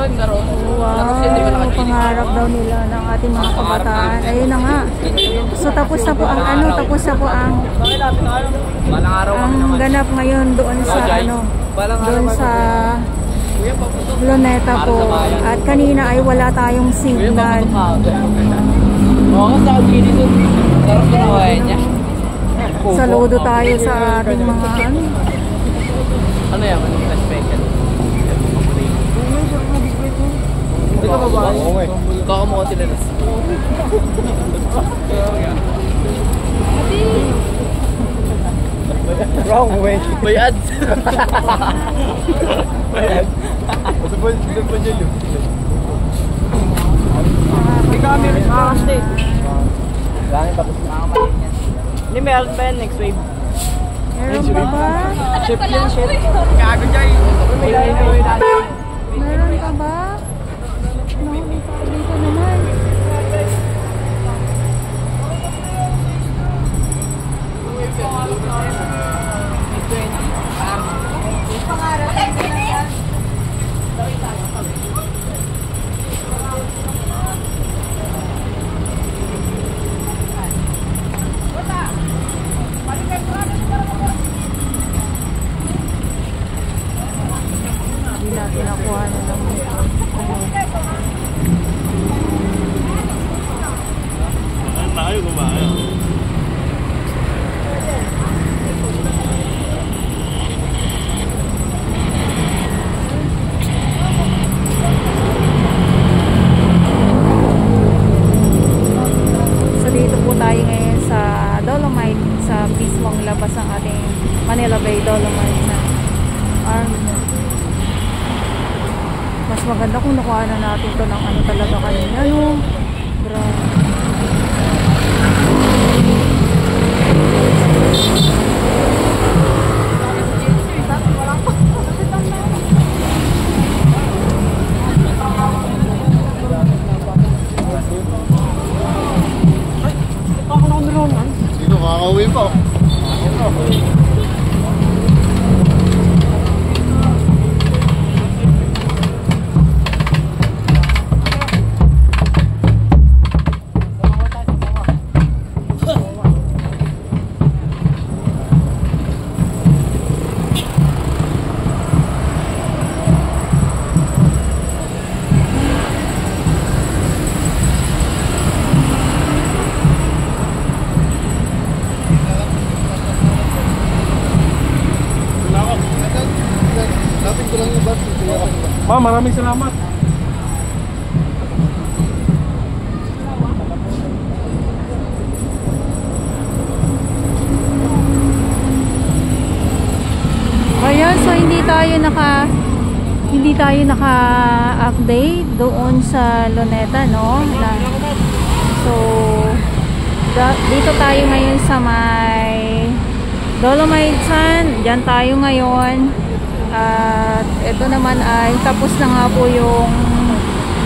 Wow, pangarap daw nila ng ating mga kabataan. Ayun na nga. So tapos na po ang ganap ngayon doon sa doon sa Luneta po. At kanina ay wala tayong signal. Saludo tayo sa ating mga ano yan? Hindi ka babae. Kakamuha sila na. Wrong way. May ads. Ito po dyan yun. Hindi kami rin nakakastay. Langit tapos na. Hindi meron pa yan next wave. meron pa ba? Ship yan, ship. Gago dyan. Meron pa ba? Dito naman. Hindi natin nakuha na lang. Tayo kumain. So dito po tayo ngayon sa Dolomite, sa mismong labas ng ating Manila Bay Dolomite na arm. Mas maganda kung nakuha na natin ito ng ano talaga kanina, no? Grabe. Sino kakauwi pa? Ma'am, maraming salamat. Ayan, so hindi tayo naka-update doon sa Luneta, no? So dito tayo ngayon sa may Dolomite Sand. Diyan tayo ngayon. At ito naman ay tapos na nga po yung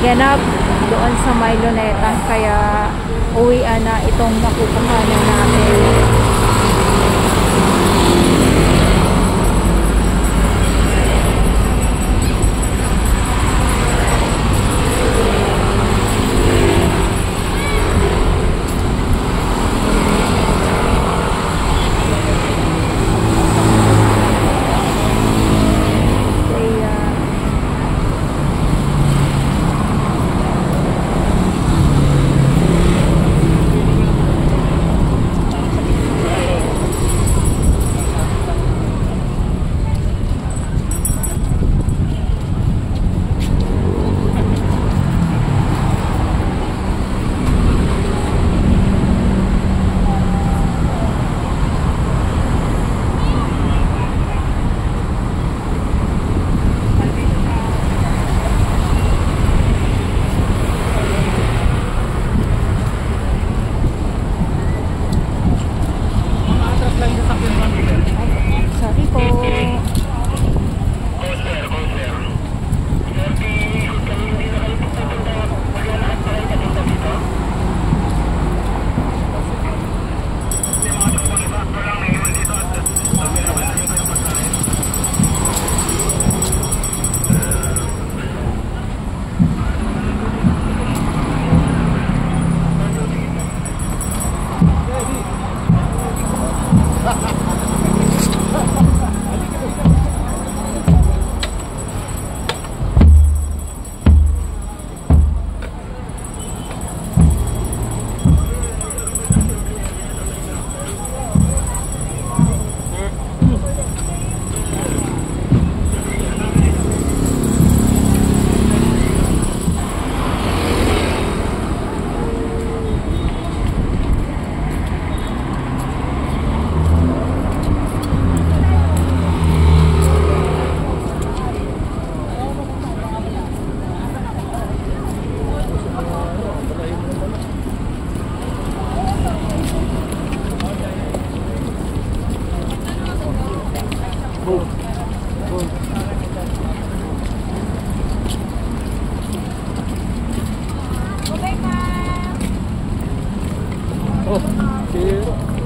ganap doon sa may Luneta, kaya uwian na itong nakukuhanan natin.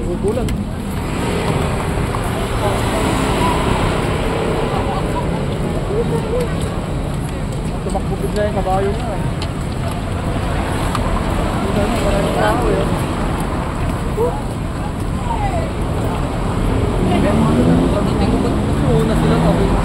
Bubulan. Tumakbo bigla yung kabayo niya. Dito na, maraming tao yun. Hindi ko ba't muna sila sabi ko.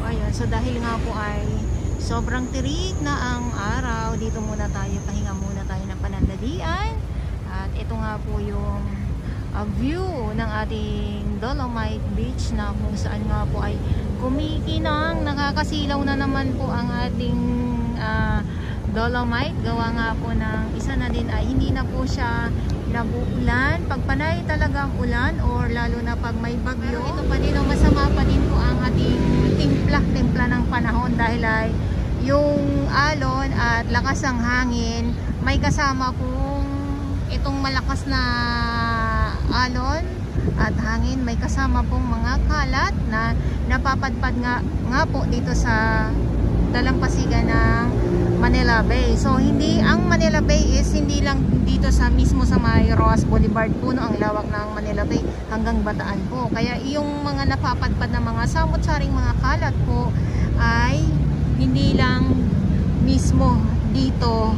Ayan, so dahil nga po ay sobrang tirik na ang araw, dito muna tayo, pahinga muna tayo ng panandalian. At ito nga po yung view ng ating Dolomite Beach na kung saan nga po ay kumikinang, nakakasilaw na naman po ang ating Dolomite. Gawa nga po ng isa na din ay hindi na po siya nabuulan. Pag panay talagang ulan or lalo na pag may bagyo, ito pa din, masama pa din po ang ating timpla ng panahon dahil ay yung alon at lakas ng hangin, may kasama pong itong malakas na alon at hangin, may kasama pong mga kalat na napapadpad nga po dito sa dalampasigan ng Manila Bay. So hindi, ang Manila Bay is hindi lang dito sa mismo sa may Roas Boulevard puno ang lawak ng Manila Bay hanggang Bataan po. Kaya yung mga napapadpad na mga samot-saring mga kalat po ay hindi lang mismo dito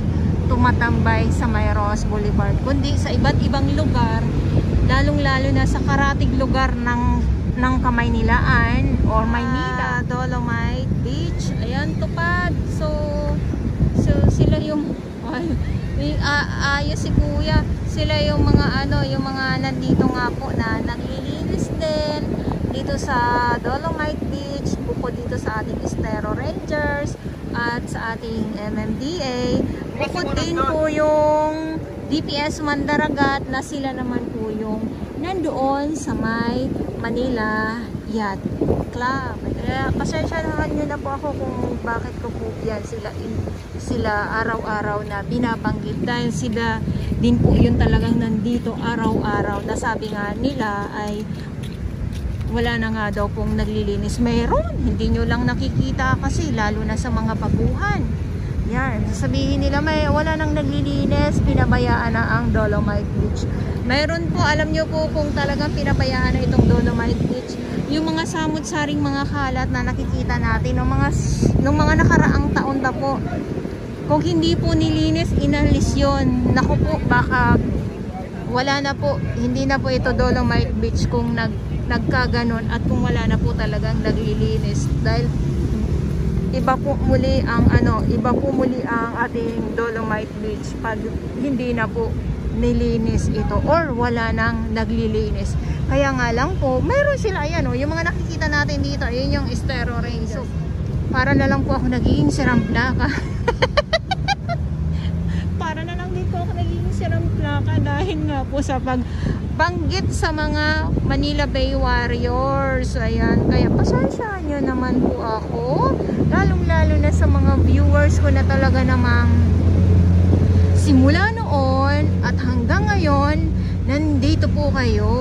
tumatambay sa may Roas Boulevard, kundi sa iba't ibang lugar, lalong-lalo na sa karatig lugar ng Kamaynilaan or Maynila, Dolomite Beach. Ayan, tupad. So sila yung ayos si Kuya. Sila yung mga yung mga nandito nga po na naglilinis din dito sa Dolomite Beach, bukod dito sa ating Estero Rangers at sa ating MMDA. Bukod din po yung DPS Mandaragat na sila naman po yung nandoon sa may Manila Yacht Club. Kaya pasensyahan nyo na po ako kung bakit ko po yan sila araw-araw na binabanggit dahil sila din po yun talagang nandito araw-araw na sabi nga nila ay wala na nga daw pong naglilinis. Meron, hindi nyo lang nakikita kasi lalo na sa mga baguhan. Yan, sabihin nila may wala nang naglilinis, pinabayaan na ang Dolomite Beach. Meron po, alam nyo po kung talagang pinabayaan na itong Dolomite Beach, yung mga samot-saring mga kalat na nakikita natin nung mga nakaraang taon na po. Kung hindi po nilinis, inalis yun. Naku po, baka wala na po, hindi na po ito Dolomite Beach kung nagkaganon at kung wala na po talagang naglilinis. Dahil iba po muli ang ating Dolomite Beach pag hindi na po nilinis ito or wala nang naglilinis. Kaya nga lang po, meron sila, ayan yung mga nakikita natin dito, yun yung Estero Rangers. So, para na lang po ako nagiging siramplaka. Para na lang din po ako nagiging siramplaka dahil nga po sa pagbanggit sa mga Manila Bay Warriors. Ayan, kaya pasensya nyo naman po ako, lalong-lalo na sa mga viewers ko na talaga namang simula noon at hanggang ngayon nandito po kayo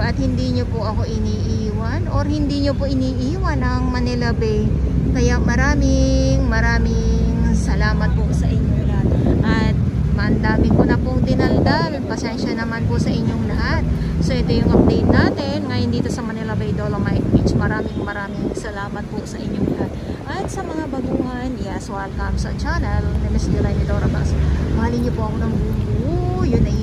at hindi nyo po ako iniiwan or hindi nyo po iniiwan ang Manila Bay. Kaya maraming salamat po sa inyo lahat at mandami ko na pong dinaldal. Pasensya naman po sa inyong lahat. So ito yung update natin ngayon dito sa Manila Bay Dolomite Beach. Maraming salamat po sa inyong lahat. At sa mga baguhan, yes, welcome sa channel ni Miss Jelay Dora Bas. Mahalin niyo po ako ng buo. Yun ay